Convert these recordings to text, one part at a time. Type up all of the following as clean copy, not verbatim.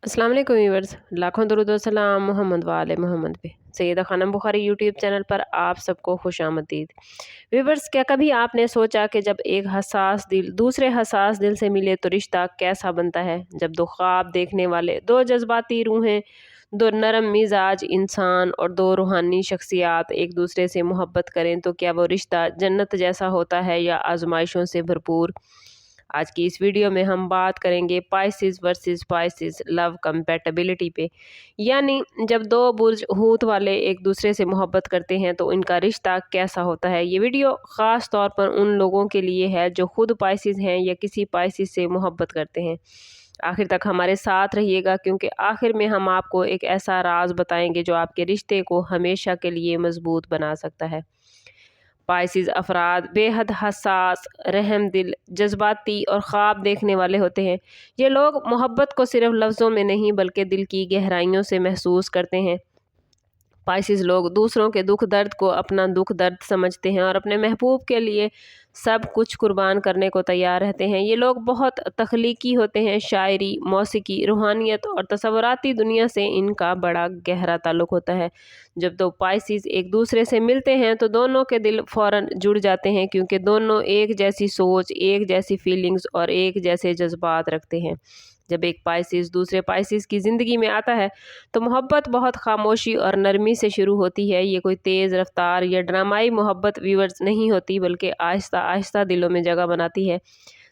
अस्सलाम वालेकुम व्यूअर्स, लाखों दरूद व सलाम मोहम्मद वाले मोहम्मद पे। सैयदा खानम बुखारी यूट्यूब चैनल पर आप सबको खुशामदीद। व्यूअर्स, क्या कभी आपने सोचा कि जब एक हसास दिल दूसरे हसास दिल से मिले तो रिश्ता कैसा बनता है? जब दो ख्वाब देखने वाले, दो जज्बाती रूहें, दो नरम मिजाज इंसान और दो रूहानी शख्सियात एक दूसरे से मोहब्बत करें तो क्या वो रिश्ता जन्नत जैसा होता है या आजमाइशों से भरपूर? आज की इस वीडियो में हम बात करेंगे Pisces versus Pisces love compatibility पे। यानी जब दो बुर्ज हूत वाले एक दूसरे से मोहब्बत करते हैं तो इनका रिश्ता कैसा होता है। ये वीडियो ख़ास तौर पर उन लोगों के लिए है जो खुद पाइसेस हैं या किसी पाइसेस से मोहब्बत करते हैं। आखिर तक हमारे साथ रहिएगा क्योंकि आखिर में हम आपको एक ऐसा राज बताएंगे जो आपके रिश्ते को हमेशा के लिए मजबूत बना सकता है। पाइसेस अफराद बेहद हसास, रहम दिल, जज्बाती और ख्वाब देखने वाले होते हैं। ये लोग मोहब्बत को सिर्फ लफ्ज़ों में नहीं बल्कि दिल की गहराइयों से महसूस करते हैं। पाइसेस लोग दूसरों के दुख दर्द को अपना दुख दर्द समझते हैं और अपने महबूब के लिए सब कुछ कुर्बान करने को तैयार रहते हैं। ये लोग बहुत तख्लीकी होते हैं। शायरी, मौसीकी, रूहानियत और तसव्वुराती दुनिया से इनका बड़ा गहरा ताल्लुक़ होता है। जब दो पाइसेस एक दूसरे से मिलते हैं तो दोनों के दिल फ़ौरन जुड़ जाते हैं क्योंकि दोनों एक जैसी सोच, एक जैसी फीलिंग्स और एक जैसे जज्बात रखते हैं। जब एक पाइसेस दूसरे पाइसेस की ज़िंदगी में आता है तो मोहब्बत बहुत खामोशी और नरमी से शुरू होती है। ये कोई तेज़ रफ्तार या ड्रामाई मोहब्बत व्यूअर्स नहीं होती बल्कि आहिस्ता आहिस्ता दिलों में जगह बनाती है।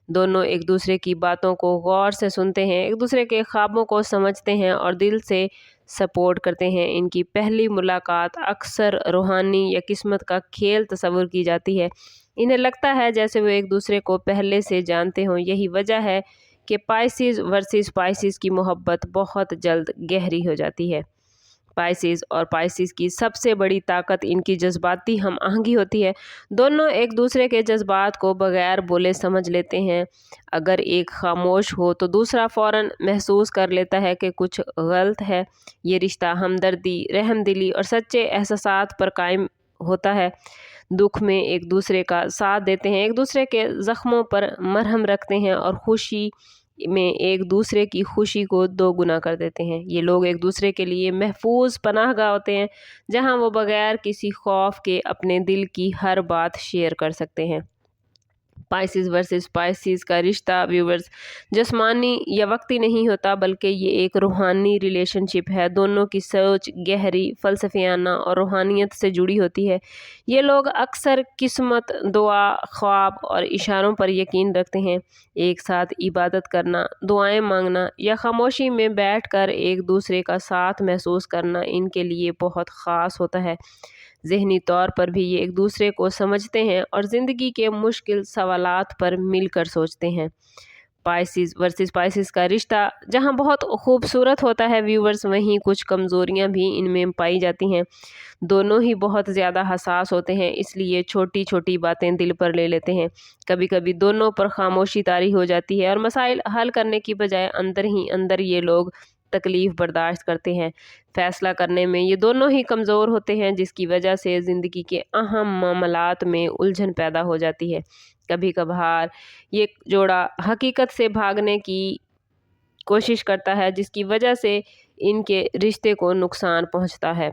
दोनों एक दूसरे की बातों को गौर से सुनते हैं, एक दूसरे के ख्वाबों को समझते हैं और दिल से सपोर्ट करते हैं। इनकी पहली मुलाकात अक्सर रूहानी या किस्मत का खेल तस्वुर की जाती है। इन्हें लगता है जैसे वो एक दूसरे को पहले से जानते हों। यही वजह है कि पाइसेस वर्सेस पाइसेस की मोहब्बत बहुत जल्द गहरी हो जाती है। पाइसेस और पाइसेस की सबसे बड़ी ताकत इनकी जज्बाती हम आहंगी होती है। दोनों एक दूसरे के जज्बात को बगैर बोले समझ लेते हैं। अगर एक खामोश हो तो दूसरा फ़ौरन महसूस कर लेता है कि कुछ गलत है। ये रिश्ता हमदर्दी, रहमदिली और सच्चे एहसासात पर कायम होता है। दुख में एक दूसरे का साथ देते हैं, एक दूसरे के ज़ख्मों पर मरहम रखते हैं और खुशी में एक दूसरे की खुशी को दोगुना कर देते हैं। ये लोग एक दूसरे के लिए महफूज पनाहगाह होते हैं जहां वो बगैर किसी खौफ के अपने दिल की हर बात शेयर कर सकते हैं। पाइसेस वर्सेस पाइसेस का रिश्ता व्यूवर्स जिस्मानी या वक्ती नहीं होता बल्कि ये एक रूहानी रिलेशनशिप है। दोनों की सोच गहरी, फ़लसफ़ियाना और रूहानियत से जुड़ी होती है। ये लोग अक्सर किस्मत, दुआ, ख्वाब और इशारों पर यकीन रखते हैं। एक साथ इबादत करना, दुआएं मांगना या खामोशी में बैठकर एक दूसरे का साथ महसूस करना इनके लिए बहुत ख़ास होता है। ज़हनी तौर पर भी ये एक दूसरे को समझते हैं और ज़िंदगी के मुश्किल सवालात पर मिलकर सोचते हैं। पाइसेस वर्सेस पाइसेस का रिश्ता जहां बहुत खूबसूरत होता है व्यूवर्स, वहीं कुछ कमज़ोरियां भी इनमें पाई जाती हैं। दोनों ही बहुत ज़्यादा हसास होते हैं, इसलिए छोटी छोटी बातें दिल पर ले लेते हैं। कभी कभी दोनों पर खामोशी तारी हो जाती है और मसाइल हल करने की बजाय अंदर ही अंदर ये लोग तकलीफ़ बर्दाश्त करते हैं। फ़ैसला करने में ये दोनों ही कमज़ोर होते हैं जिसकी वजह से ज़िंदगी के अहम मामलात में उलझन पैदा हो जाती है। कभी कभार ये जोड़ा हकीकत से भागने की कोशिश करता है जिसकी वजह से इनके रिश्ते को नुकसान पहुंचता है।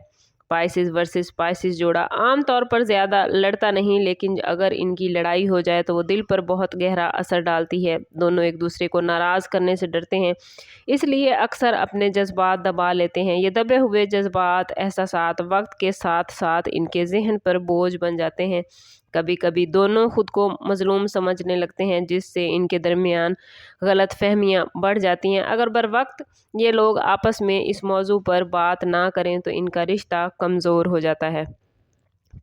पाइसेस वर्सेस पाइसेस जोड़ा आम तौर पर ज़्यादा लड़ता नहीं, लेकिन अगर इनकी लड़ाई हो जाए तो वो दिल पर बहुत गहरा असर डालती है। दोनों एक दूसरे को नाराज़ करने से डरते हैं, इसलिए अक्सर अपने जज्बात दबा लेते हैं। ये दबे हुए जज्बात, एहसासात वक्त के साथ साथ इनके जहन पर बोझ बन जाते हैं। कभी कभी दोनों खुद को मजलूम समझने लगते हैं जिससे इनके दरमियान गलत फहमियाँ बढ़ जाती हैं। अगर बर वक्त ये लोग आपस में इस मौजू पर बात ना करें तो इनका रिश्ता कमज़ोर हो जाता है।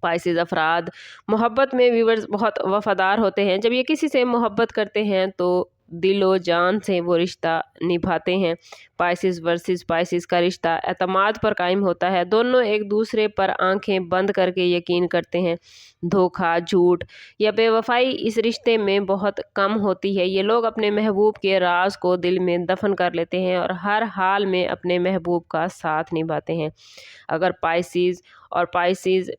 पाइसेस अफराद मोहब्बत में व्यूअर्स बहुत वफादार होते हैं। जब ये किसी से मोहब्बत करते हैं तो दिलो जान से वो रिश्ता निभाते हैं। पाइसेस वर्सेस पाइसेस का रिश्ता एतमाद पर कायम होता है। दोनों एक दूसरे पर आंखें बंद करके यकीन करते हैं। धोखा, झूठ या बेवफाई इस रिश्ते में बहुत कम होती है। ये लोग अपने महबूब के राज को दिल में दफन कर लेते हैं और हर हाल में अपने महबूब का साथ निभाते हैं। अगर पाइसेस और पाइसेस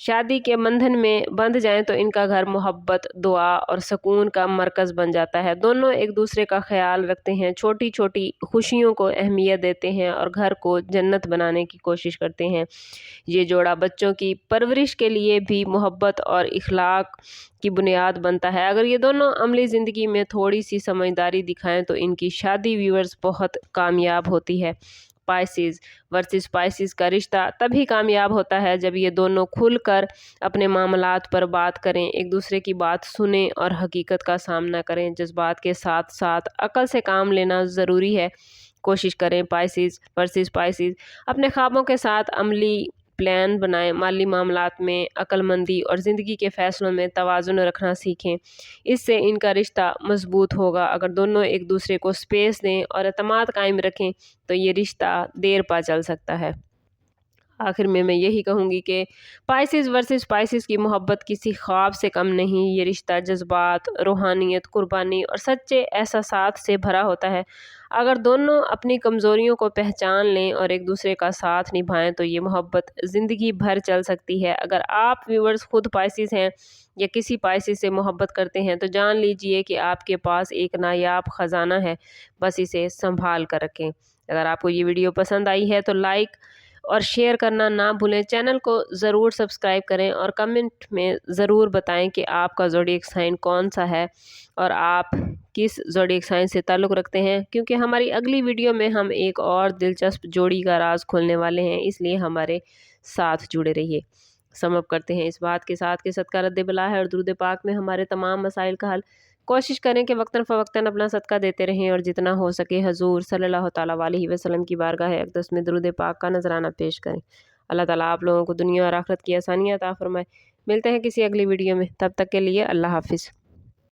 शादी के बंधन में बंध जाएं तो इनका घर मोहब्बत, दुआ और सुकून का मरकज़ बन जाता है। दोनों एक दूसरे का ख्याल रखते हैं, छोटी छोटी खुशियों को अहमियत देते हैं और घर को जन्नत बनाने की कोशिश करते हैं। ये जोड़ा बच्चों की परवरिश के लिए भी मोहब्बत और इखलाक की बुनियाद बनता है। अगर ये दोनों अमली ज़िंदगी में थोड़ी सी समझदारी दिखाएं तो इनकी शादी व्यूअर्स बहुत कामयाब होती है। पाइसिस वर्सेस पाइसिस का रिश्ता तभी कामयाब होता है जब ये दोनों खुलकर अपने मामलात पर बात करें, एक दूसरे की बात सुनें और हकीकत का सामना करें। जज्बात के साथ साथ अकल से काम लेना ज़रूरी है। कोशिश करें पाइसिस वर्सेस पाइसिस अपने ख्वाबों के साथ अमली प्लान बनाएं, माली मामलात में अक्लमंदी और ज़िंदगी के फ़ैसलों में तवाज़ुन रखना सीखें। इससे इनका रिश्ता मजबूत होगा। अगर दोनों एक दूसरे को स्पेस दें और एतमाद कायम रखें तो ये रिश्ता देर पा चल सकता है। आखिर में मैं यही कहूँगी कि पाइसिस वर्सेस पाइसिस की मोहब्बत किसी ख्वाब से कम नहीं। ये रिश्ता जज्बात, रूहानियत, कुर्बानी और सच्चे एहसासात से भरा होता है। अगर दोनों अपनी कमज़ोरियों को पहचान लें और एक दूसरे का साथ निभाएं तो ये मोहब्बत ज़िंदगी भर चल सकती है। अगर आप व्यूअर्स खुद पाइसिस हैं या किसी पाइसिस से मोहब्बत करते हैं तो जान लीजिए कि आपके पास एक नायाब ख़जाना है, बस इसे संभाल कर रखें। अगर आपको ये वीडियो पसंद आई है तो लाइक और शेयर करना ना भूलें। चैनल को ज़रूर सब्सक्राइब करें और कमेंट में ज़रूर बताएं कि आपका ज़ोडिएक साइन कौन सा है और आप किस ज़ोडिएक साइन से ताल्लुक़ रखते हैं, क्योंकि हमारी अगली वीडियो में हम एक और दिलचस्प जोड़ी का राज खोलने वाले हैं, इसलिए हमारे साथ जुड़े रहिए। सम अप करते हैं इस बात के साथ कि सदका रद्द बला है और दुरूद पाक में हमारे तमाम मसाइल का हल। कोशिश करें कि वक्तन फ़वक्तन अपना सदका देते रहें और जितना हो सके हजूर सल्लल्लाहु ताला अलैहि वसल्लम की बारगाह अक़दस में दुरूद पाक का नजराना पेश करें। अल्लाह ताला आप लोगों को दुनिया और आखिरत की आसानियाँ अता फरमाए। मिलते हैं किसी अगली वीडियो में, तब तक के लिए अल्लाह हाफिज़।